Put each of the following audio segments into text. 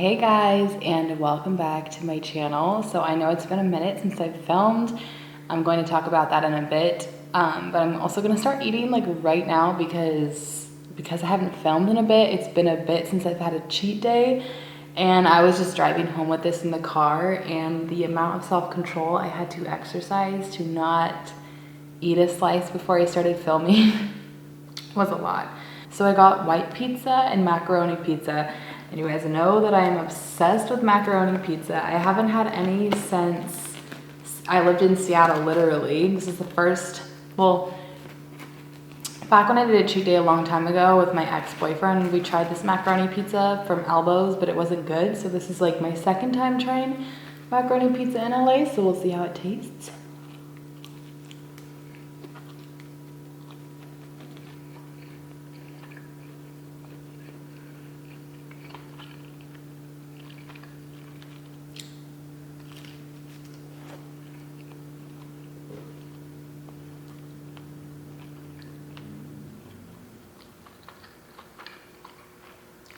Hey guys, and welcome back to my channel. So I know it's been a minute since I've filmed. I'm going to talk about that in a bit, but I'm also going to start eating like right now because I haven't filmed in a bit. It's been a bit since I've had a cheat day, and I was just driving home with this in the car, and the amount of self-control I had to exercise to not eat a slice before I started filming was a lot. So I got white pizza and macaroni pizza. And you guys know that I am obsessed with macaroni pizza. I haven't had any since I lived in Seattle, literally. This is the first, well, back when I did a cheat day a long time ago with my ex-boyfriend, we tried this macaroni pizza from Elbows, but it wasn't good. So this is like my second time trying macaroni pizza in LA, so we'll see how it tastes.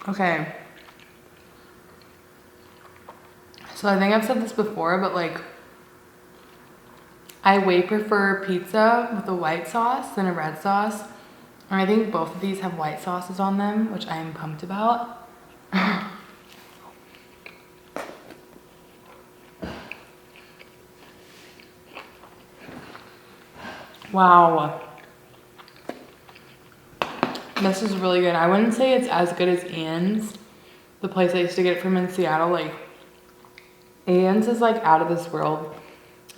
Okay, so I think I've said this before, but like, I way prefer pizza with a white sauce than a red sauce. And I think both of these have white sauces on them, which I am pumped about. Wow. This is really good. I wouldn't say it's as good as Ann's, the place I used to get it from in Seattle. Like, Ann's is like out of this world,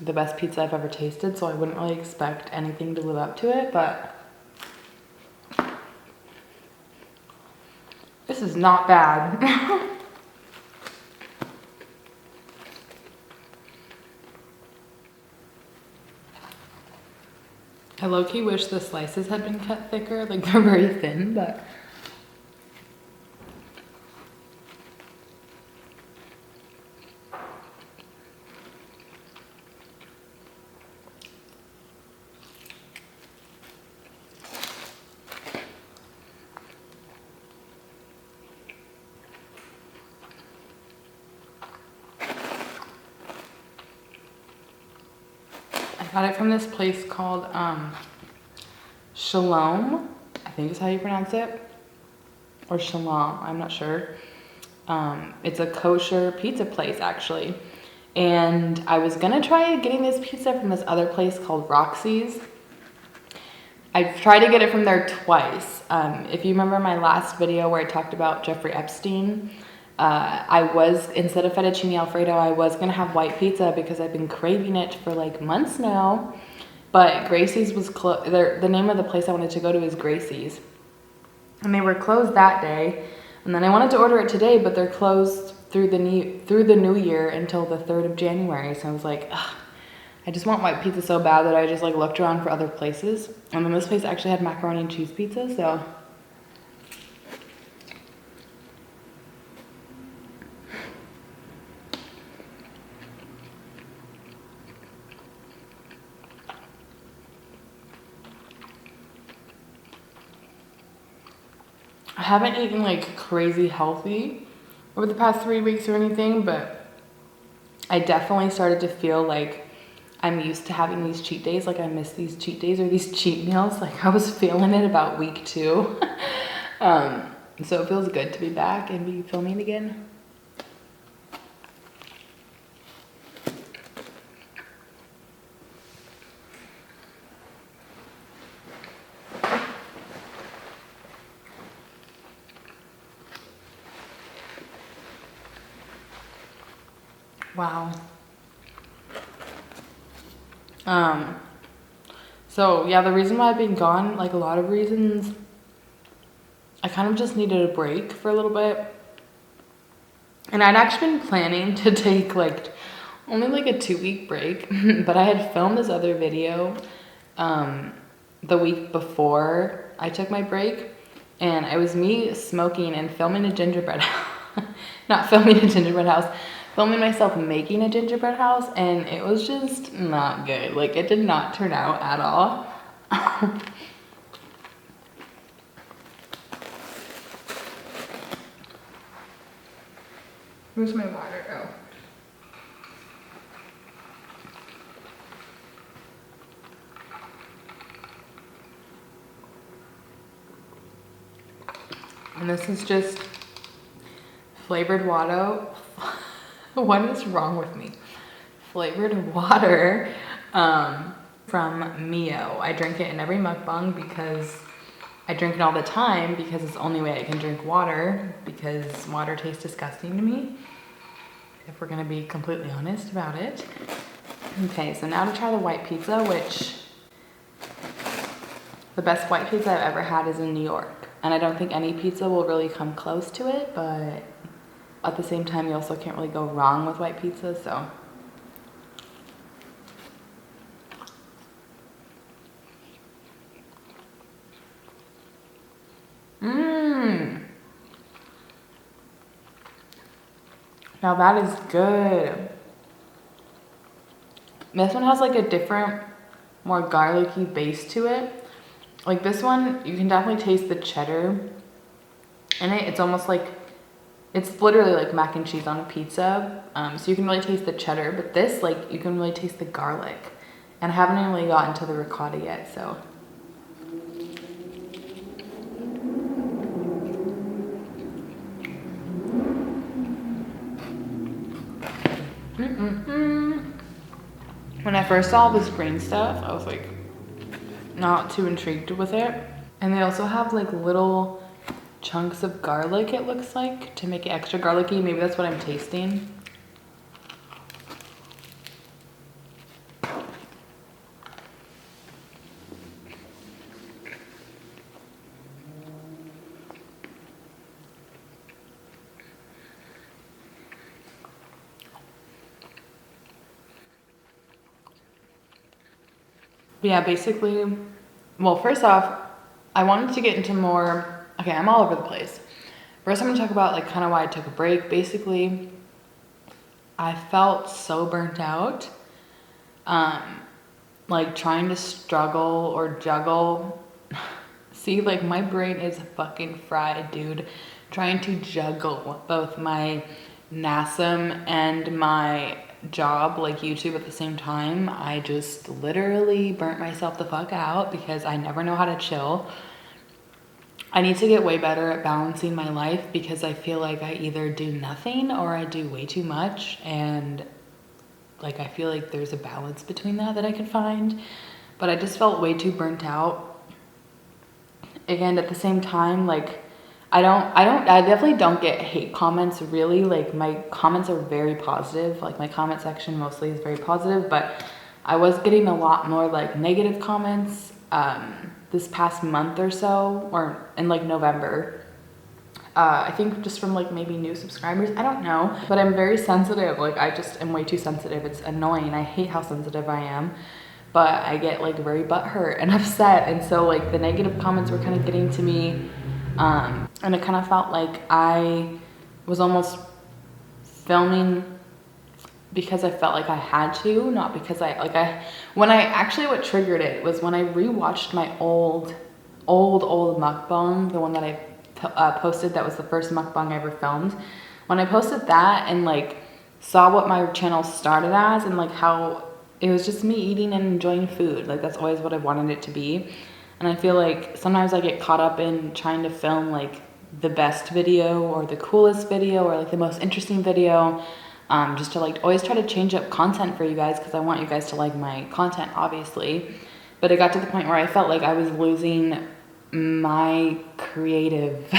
the best pizza I've ever tasted, so I wouldn't really expect anything to live up to it, but this is not bad. I low-key wish the slices had been cut thicker, like they're very thin, but I got it from this place called Shalom, I think is how you pronounce it, or Shalom, I'm not sure. It's a kosher pizza place actually, and I was gonna try getting this pizza from this other place called Roxy's. I've tried to get it from there twice. If you remember my last video where I talked about Jeffrey Epstein, instead of fettuccine alfredo, I was gonna have white pizza because I've been craving it for like months now. But Gracie's was closed. The name of the place I wanted to go to is Gracie's, and they were closed that day. And then I wanted to order it today, but they're closed through the new year until the 3rd of January. So I was like, ugh, I just want white pizza so bad that I just like looked around for other places. And then this place actually had macaroni and cheese pizza, so. I haven't eaten like crazy healthy over the past 3 weeks or anything, but I definitely started to feel like I'm used to having these cheat days. Like I miss these cheat days or these cheat meals. Like I was feeling it about week 2. So it feels good to be back and be filming again. Wow. So yeah, the reason why I've been gone, like a lot of reasons, I kind of just needed a break for a little bit. And I'd actually been planning to take like only like a 2-week break, but I had filmed this other video the week before I took my break, and it was me smoking and filming a gingerbread house. Not filming a gingerbread house, filming myself making a gingerbread house, and it was just not good. Like it did not turn out at all. Where's my water? Oh. And this is just flavored water. What is wrong with me? Flavored water from Mio. I drink it in every mukbang because I drink it all the time because it's the only way I can drink water, because water tastes disgusting to me, if we're gonna be completely honest about it. Okay, so now to try the white pizza, which the best white pizza I've ever had is in New York. And I don't think any pizza will really come close to it, but at the same time, you also can't really go wrong with white pizza, so. Now that is good. This one has like a different, more garlicky base to it. Like this one, you can definitely taste the cheddar in it. It's almost like, it's literally like mac and cheese on a pizza. So you can really taste the cheddar, but this, like, you can really taste the garlic. And I haven't really gotten to the ricotta yet, so. When I first saw this green stuff, I was like not too intrigued with it. And they also have like little chunks of garlic, it looks like, to make it extra garlicky. Maybe that's what I'm tasting. Yeah, basically, well, first off, I wanted to get into more, okay, I'm all over the place. First, I'm gonna talk about like kind of why I took a break. Basically, I felt so burnt out, like trying to struggle or juggle. See, like my brain is fucking fried, dude. Trying to juggle both my NASM and my job, like YouTube, at the same time. I just literally burnt myself the fuck out because I never know how to chill. I need to get way better at balancing my life because I feel like I either do nothing or I do way too much, and like I feel like there's a balance between that I could find, but I just felt way too burnt out. Again, at the same time, like I definitely don't get hate comments, really. Like my comments are very positive. Like my comment section mostly is very positive, but I was getting a lot more like negative comments this past month or so, or in like November. I think just from like maybe new subscribers, I don't know, but I'm very sensitive. Like I just am way too sensitive. It's annoying. I hate how sensitive I am, but I get like very butthurt and upset. And so like the negative comments were kind of getting to me. And it kind of felt like I was almost filming because I felt like I had to, not because what triggered it was when I rewatched my old mukbang, the one that I posted, that was the first mukbang I ever filmed. When I posted that and like saw what my channel started as and like how it was just me eating and enjoying food, like that's always what I wanted it to be. And I feel like sometimes I get caught up in trying to film like the best video or the coolest video or like the most interesting video, just to like always try to change up content for you guys because I want you guys to like my content, obviously. But it got to the point where I felt like I was losing my creative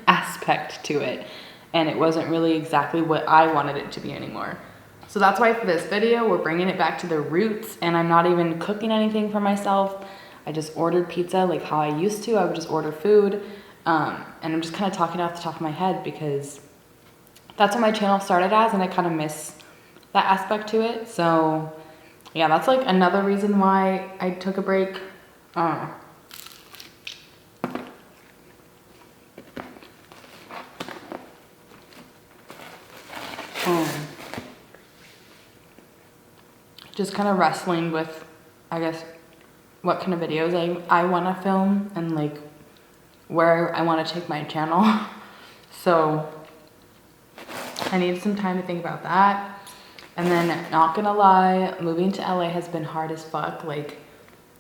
aspect to it, and it wasn't really exactly what I wanted it to be anymore. So that's why for this video, we're bringing it back to the roots, and I'm not even cooking anything for myself. I just ordered pizza like how I used to. I would just order food, and I'm just kind of talking off the top of my head because that's what my channel started as, and I kind of miss that aspect to it. So yeah, that's like another reason why I took a break. Just kind of wrestling with, I guess, what kind of videos I want to film and like where I want to take my channel. So I needed some time to think about that. And then, not gonna lie, moving to LA has been hard as fuck. Like,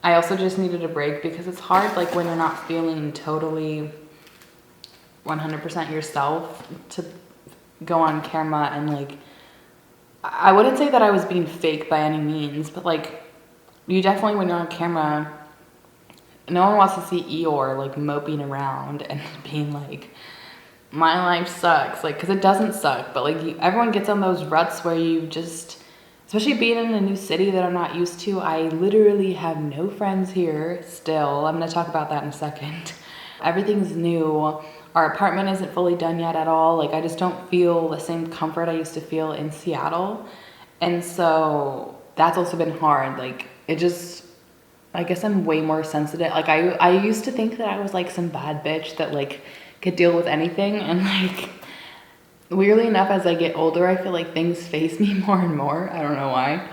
I also just needed a break because it's hard, like, when you're not feeling totally 100% yourself to go on camera and, like, I wouldn't say that I was being fake by any means, but, like, you definitely, when you're on camera, no one wants to see Eeyore, like, moping around and being like, my life sucks, like, because it doesn't suck, but, like, everyone gets on those ruts where you just, especially being in a new city that I'm not used to. I literally have no friends here still. I'm going to talk about that in a second. Everything's new. Our apartment isn't fully done yet at all. Like, I just don't feel the same comfort I used to feel in Seattle. And so that's also been hard. Like, it just, I guess I'm way more sensitive. Like, I used to think that I was, like, some bad bitch that, like, could deal with anything. And, like, weirdly enough, as I get older, I feel like things face me more and more. I don't know why.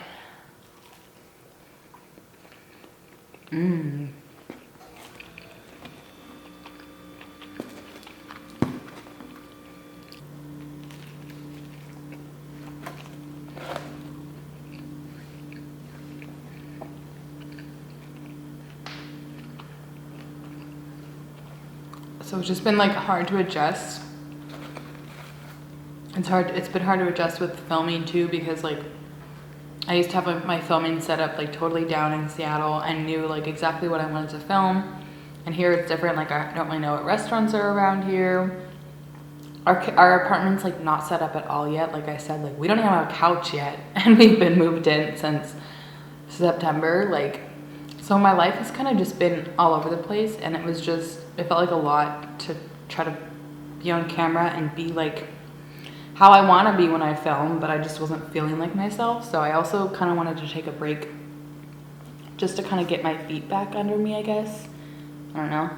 So it's just been, like, hard to adjust. It's been hard to adjust with filming too, because, like, I used to have my filming set up, like, totally down in Seattle and knew, like, exactly what I wanted to film. And here it's different. Like, I don't really know what restaurants are around here. Our apartment's, like, not set up at all yet. Like I said, like, we don't even have a couch yet, and we've been moved in since September. Like, so my life has kind of just been all over the place, and it felt like a lot to try to be on camera and be, like, how I want to be when I film, but I just wasn't feeling like myself. So I also kind of wanted to take a break just to kind of get my feet back under me, I guess. I don't know.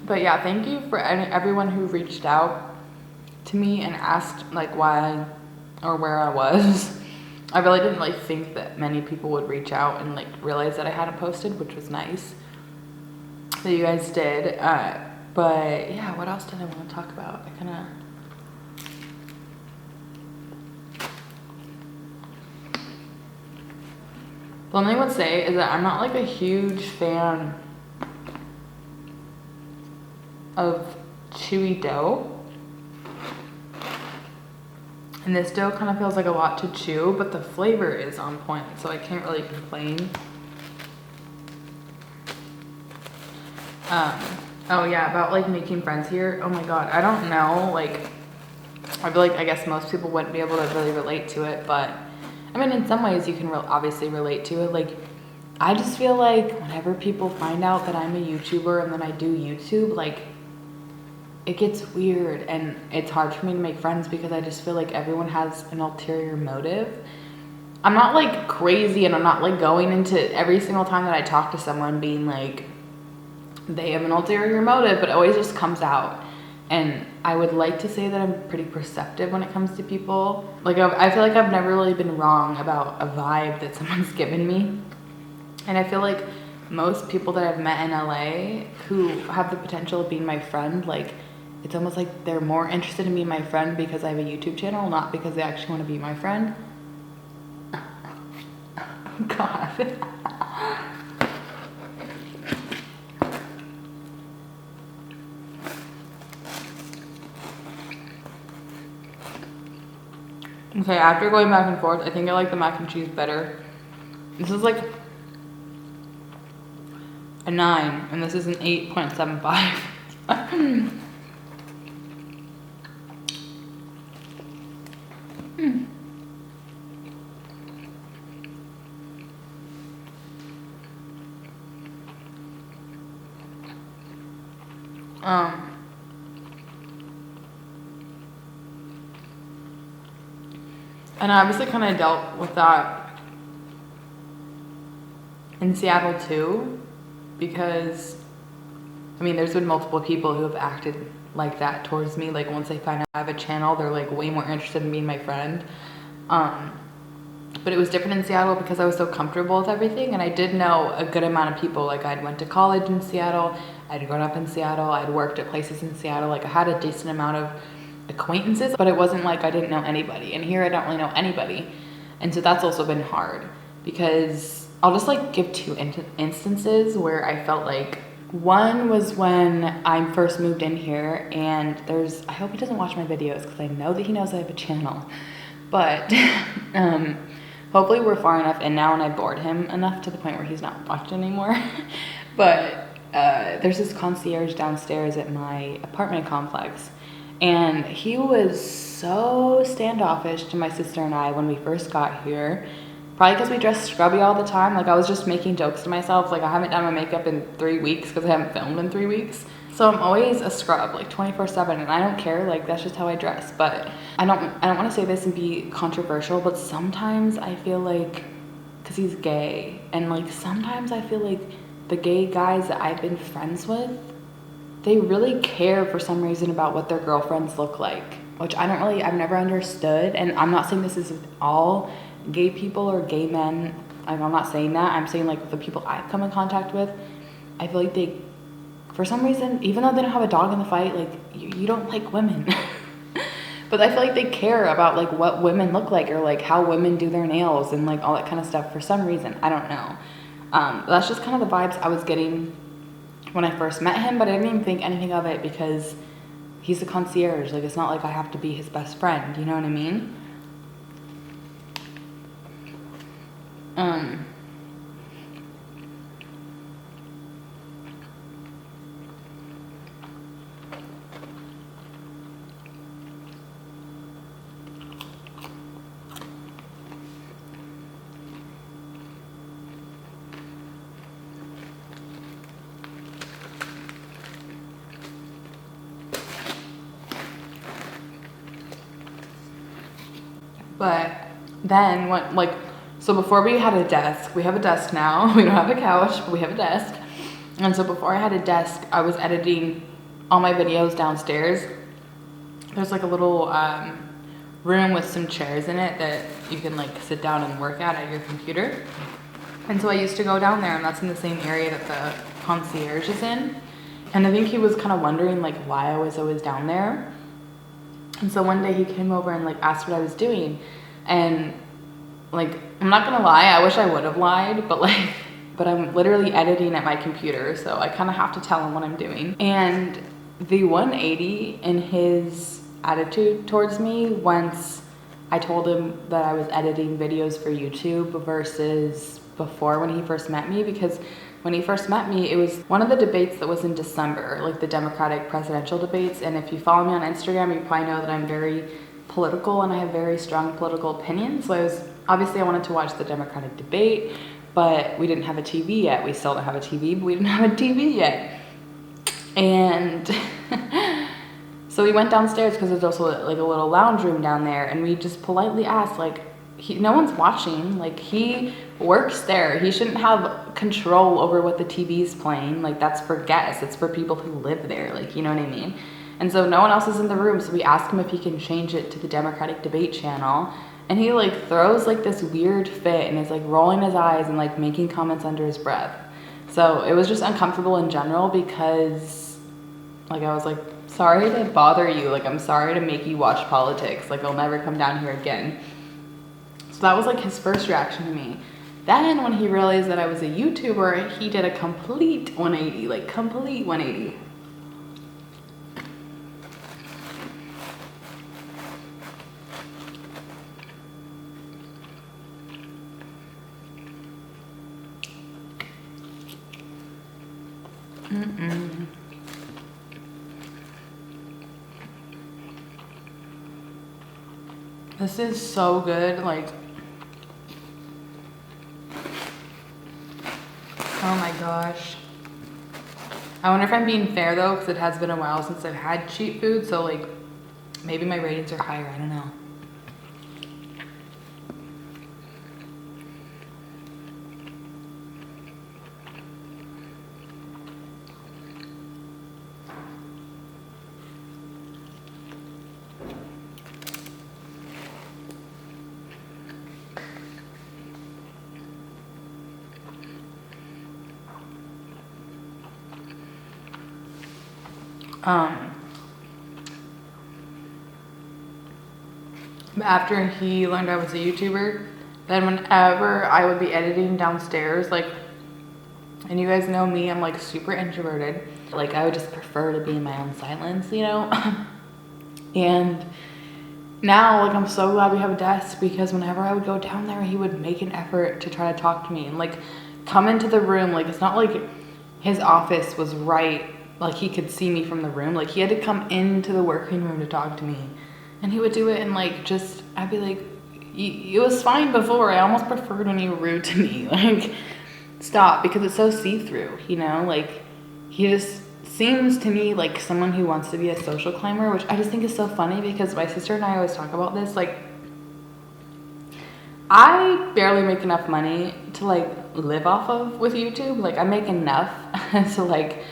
But yeah, thank you for everyone who reached out to me and asked, like, why or where I was. I really didn't, like, think that many people would reach out and, like, realize that I hadn't posted, which was nice that you guys did. But yeah, what else did I want to talk about? The only thing I would say is that I'm not, like, a huge fan of chewy dough. And this dough kind of feels like a lot to chew, but the flavor is on point, so I can't really complain. Oh yeah, about, like, making friends here. Oh my god, I don't know, like, I feel like, I guess most people wouldn't be able to really relate to it, but I mean, in some ways you can obviously relate to it. Like, I just feel like whenever people find out that I'm a YouTuber and then I do YouTube, like, it gets weird and it's hard for me to make friends because I just feel like everyone has an ulterior motive. I'm not, like, crazy, and I'm not, like, going into every single time that I talk to someone being like, they have an ulterior motive, but it always just comes out. And I would like to say that I'm pretty perceptive when it comes to people. Like, I feel like I've never really been wrong about a vibe that someone's given me. And I feel like most people that I've met in LA who have the potential of being my friend, like, it's almost like they're more interested in being my friend because I have a YouTube channel, not because they actually want to be my friend. God. Okay, after going back and forth, I think I like the mac and cheese better. This is like a 9, and this is an 8.75. And I obviously kind of dealt with that in Seattle too, because I mean, there's been multiple people who have acted like that towards me. Like once they find out I have a channel, they're like way more interested in being my friend. But it was different in Seattle because I was so comfortable with everything, and I did know a good amount of people. Like I'd went to college in Seattle, I'd grown up in Seattle, I'd worked at places in Seattle. Like I had a decent amount of acquaintances, but it wasn't like I didn't know anybody. And here I don't really know anybody. And so that's also been hard, because I'll just like give two instances where I felt like, one was when I first moved in here, and I hope he doesn't watch my videos because I know that he knows I have a channel, but hopefully we're far enough in now and I bored him enough to the point where he's not watching anymore. But there's this concierge downstairs at my apartment complex, and he was so standoffish to my sister and I when we first got here. Probably because we dress scrubby all the time. Like I was just making jokes to myself. Like I haven't done my makeup in 3 weeks because I haven't filmed in 3 weeks. So I'm always a scrub, like 24/7, and I don't care. Like that's just how I dress. But I don't want to say this and be controversial, but sometimes I feel like, because he's gay, and like sometimes I feel like the gay guys that I've been friends with, they really care for some reason about what their girlfriends look like, which I've never understood. And I'm not saying this is all gay people or gay men. I'm not saying that. I'm saying like the people I've come in contact with, I feel like they, for some reason, even though they don't have a dog in the fight, like you don't like women. But I feel like they care about like what women look like, or like how women do their nails and like all that kind of stuff for some reason. I don't know. That's just kind of the vibes I was getting when I first met him, but I didn't even think anything of it because he's a concierge. Like it's not like I have to be his best friend, you know what I mean? But then so before we had a desk, we have a desk now. We don't have a couch, but we have a desk. And so before I had a desk, I was editing all my videos downstairs. There's like a little room with some chairs in it that you can like sit down and work at your computer. And so I used to go down there, and that's in the same area that the concierge is in. And I think he was kind of wondering like why I was always down there. And so one day he came over and like asked what I was doing, and like, I'm not gonna lie, I wish I would have lied, but I'm literally editing at my computer, so I kind of have to tell him what I'm doing. And the 180 in his attitude towards me once I told him that I was editing videos for YouTube versus before when he first met me, because when he first met me, it was one of the debates that was in December, like the Democratic presidential debates. And if you follow me on Instagram, you probably know that I'm very political and I have very strong political opinions. So obviously I wanted to watch the Democratic debate, but we didn't have a TV yet. We still don't have a TV, but we didn't have a TV yet. And so we went downstairs because there's also like a little lounge room down there, and we just politely asked, like, no one's watching, like he works there, he shouldn't have control over what the TV's playing, like that's for guests, it's for people who live there, like, you know what I mean? And so no one else is in the room, so we asked him if he can change it to the Democratic debate channel, and he like throws like this weird fit and is like rolling his eyes and like making comments under his breath. So it was just uncomfortable in general, because like I was like, sorry to bother you, like I'm sorry to make you watch politics, like I'll never come down here again. So that was like his first reaction to me. Then when he realized that I was a YouTuber, he did a complete 180, like complete 180. This is so good, like, oh my gosh. I wonder if I'm being fair though, because it has been a while since I've had cheap food, so like maybe my ratings are higher, I don't know. After he learned I was a YouTuber, then whenever I would be editing downstairs, like, and you guys know me, I'm like super introverted. Like, I would just prefer to be in my own silence, you know? And now, like, I'm so glad we have a desk, because whenever I would go down there, he would make an effort to try to talk to me and like come into the room. Like, it's not like his office was right, like he could see me from the room. Like, he had to come into the working room to talk to me. And he would do it and like just, I'd be like, it was fine before. I almost preferred when you were rude to me. Like, stop, because it's so see-through, you know? Like, he just seems to me like someone who wants to be a social climber, which I just think is so funny, because my sister and I always talk about this. Like, I barely make enough money to like live off of with YouTube. Like, I make enough to like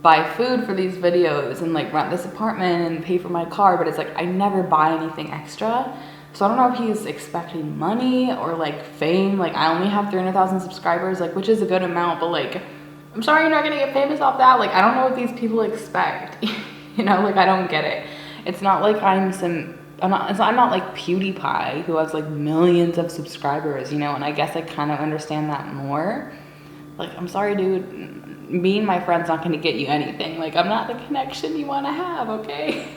buy food for these videos and like rent this apartment and pay for my car, but it's like I never buy anything extra. So I don't know if he's expecting money or like fame. Like, I only have 300,000 subscribers, like, which is a good amount, but like, I'm sorry you're not gonna get famous off that. Like, I don't know what these people expect. You know, like, I don't get it. It's not like I'm not like PewDiePie, who has like millions of subscribers, you know, and I guess I kind of understand that more. Like, I'm sorry, dude, me and my friend's not gonna get you anything. Like, I'm not the connection you wanna have, okay?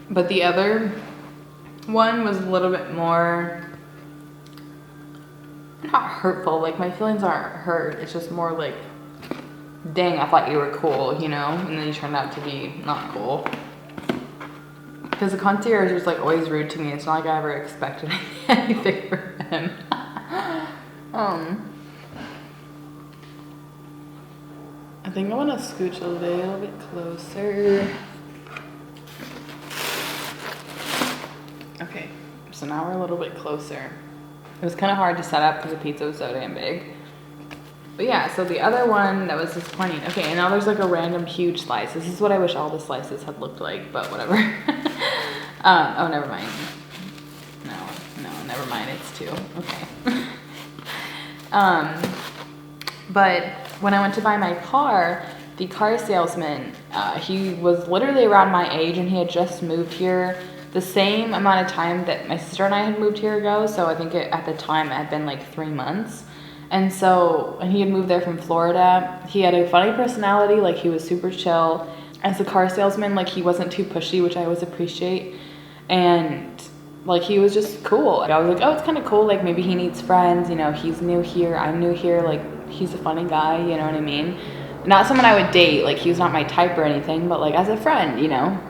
But the other one was a little bit more, not hurtful. Like, my feelings aren't hurt. It's just more like, dang, I thought you were cool, you know? And then you turned out to be not cool. Because the concierge was like always rude to me. It's not like I ever expected anything from him. I think I want to scooch a little bit closer. Okay, so now we're a little bit closer. It was kind of hard to set up because the pizza was so damn big. But yeah, so the other one that was disappointing. Okay, and now there's like a random huge slice. This is what I wish all the slices had looked like, but whatever. Oh, never mind. No, never mind. It's two. Okay. But when I went to buy my car, the car salesman, he was literally around my age, and he had just moved here the same amount of time that my sister and I had moved here ago. So I think at the time it had been like 3 months. And so, and he had moved there from Florida. He had a funny personality, like he was super chill. As a car salesman, like he wasn't too pushy, which I always appreciate. And like he was just cool. I was like, oh, it's kind of cool. Like maybe he needs friends, you know, he's new here, I'm new here. Like he's a funny guy, you know what I mean? Not someone I would date, like he was not my type or anything, but like as a friend, you know?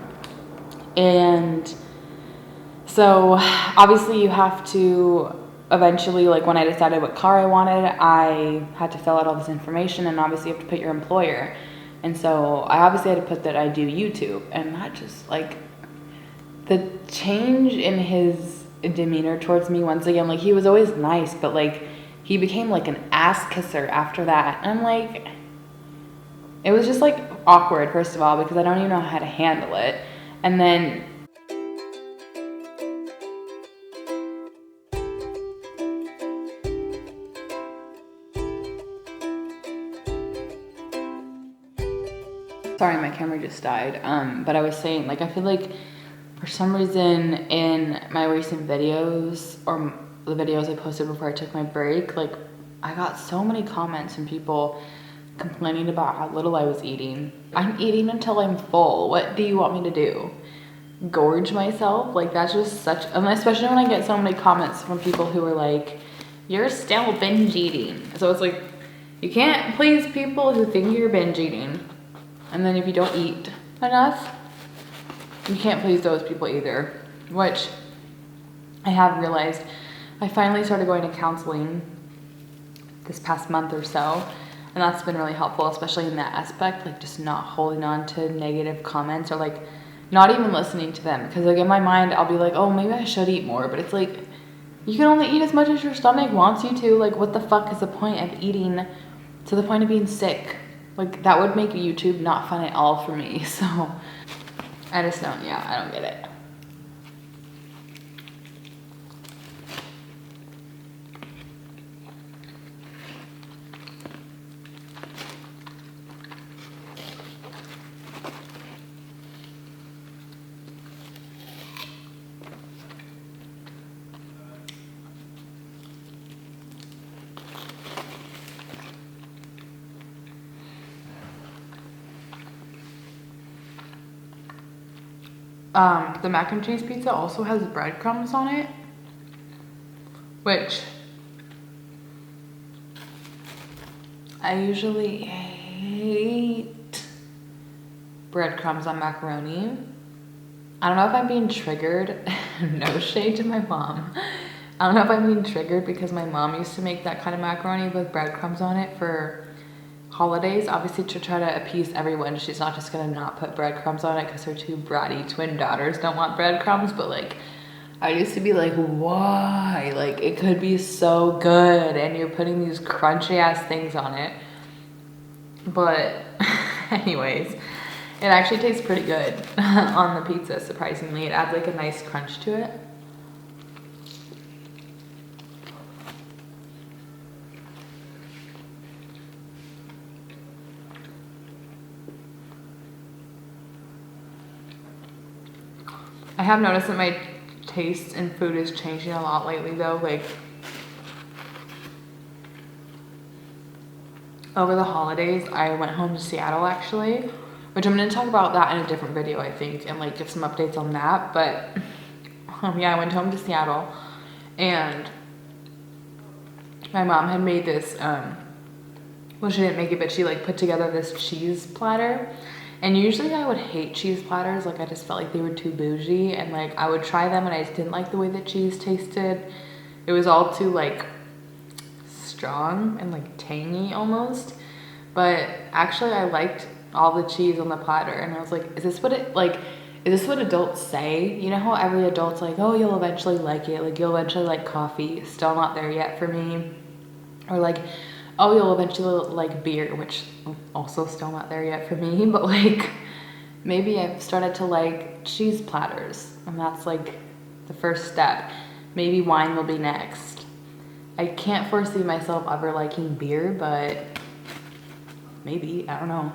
And so obviously you have to eventually, like when I decided what car I wanted, I had to fill out all this information, and obviously you have to put your employer. And so I obviously had to put that I do YouTube, and that just like the change in his demeanor towards me once again, like he was always nice, but like he became like an ass kisser after that. And I'm like, it was just like awkward, first of all, because I don't even know how to handle it. And then sorry, my camera just died. But I was saying, like, I feel like for some reason in my recent videos, or the videos I posted before I took my break, like, I got so many comments from people complaining about how little I was eating. I'm eating until I'm full. What do you want me to do? Gorge myself? Like, that's just such, and especially when I get so many comments from people who are like, you're still binge eating. So it's like, you can't please people who think you're binge eating. And then if you don't eat enough, you can't please those people either, which I have realized. I finally started going to counseling this past month or so, and that's been really helpful, especially in that aspect, like just not holding on to negative comments, or like not even listening to them. Because like in my mind, I'll be like, oh, maybe I should eat more, but it's like, You can only eat as much as your stomach wants you to. Like, what the fuck is the point of eating to the point of being sick? Like, that would make YouTube not fun at all for me. So I just don't, yeah, I don't get it. The mac and cheese pizza also has breadcrumbs on it, which I usually hate breadcrumbs on macaroni. I don't know if I'm being triggered. No shade to my mom. I don't know if I'm being triggered because my mom used to make that kind of macaroni with breadcrumbs on it for holidays, obviously to try to appease everyone. She's not just gonna not put breadcrumbs on it because her two bratty twin daughters don't want breadcrumbs, but like, I used to be like, why? Like, it could be so good and you're putting these crunchy ass things on it. But anyways, it actually tastes pretty good on the pizza, surprisingly. It adds like a nice crunch to it. I have noticed that my taste in food is changing a lot lately though. Like, over the holidays, I went home to Seattle actually, which I'm gonna talk about that in a different video, I think, and like give some updates on that. But yeah, I went home to Seattle and my mom had made this, well, she didn't make it, but she like put together this cheese platter. And usually I would hate cheese platters. Like, I just felt like they were too bougie, and like I would try them and I just didn't like the way the cheese tasted. It was all too like strong and like tangy almost. But actually I liked all the cheese on the platter, and I was like, is this what adults say? You know how every adult's like, oh, you'll eventually like it, like you'll eventually like coffee. Still not there yet for me. Or like, oh, you'll eventually like beer, which also still not there yet for me. But like, maybe I've started to like cheese platters, and that's like the first step. Maybe wine will be next. I can't foresee myself ever liking beer, but maybe, I don't know.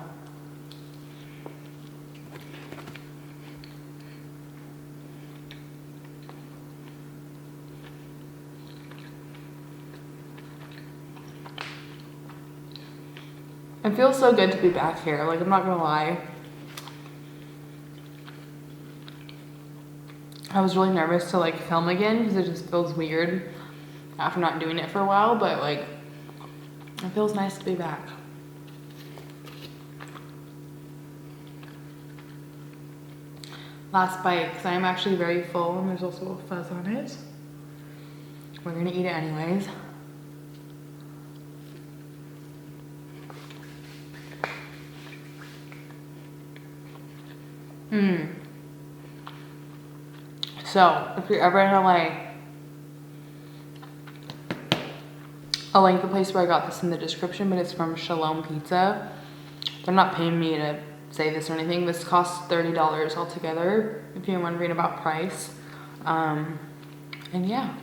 It feels so good to be back here, like, I'm not gonna lie. I was really nervous to like film again because it just feels weird after not doing it for a while, but like, it feels nice to be back. Last bite, because I am actually very full and there's also a fuzz on it. We're gonna eat it anyways. So, if you're ever in LA, I'll link the place where I got this in the description, but it's from Shalom Pizza. They're not paying me to say this or anything. This costs $30 altogether, if you're wondering about price. And yeah.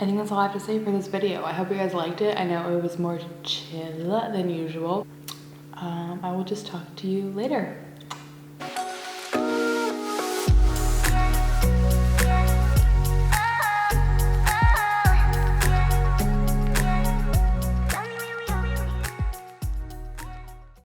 I think that's all I have to say for this video. I hope you guys liked it. I know it was more chill than usual. I will just talk to you later.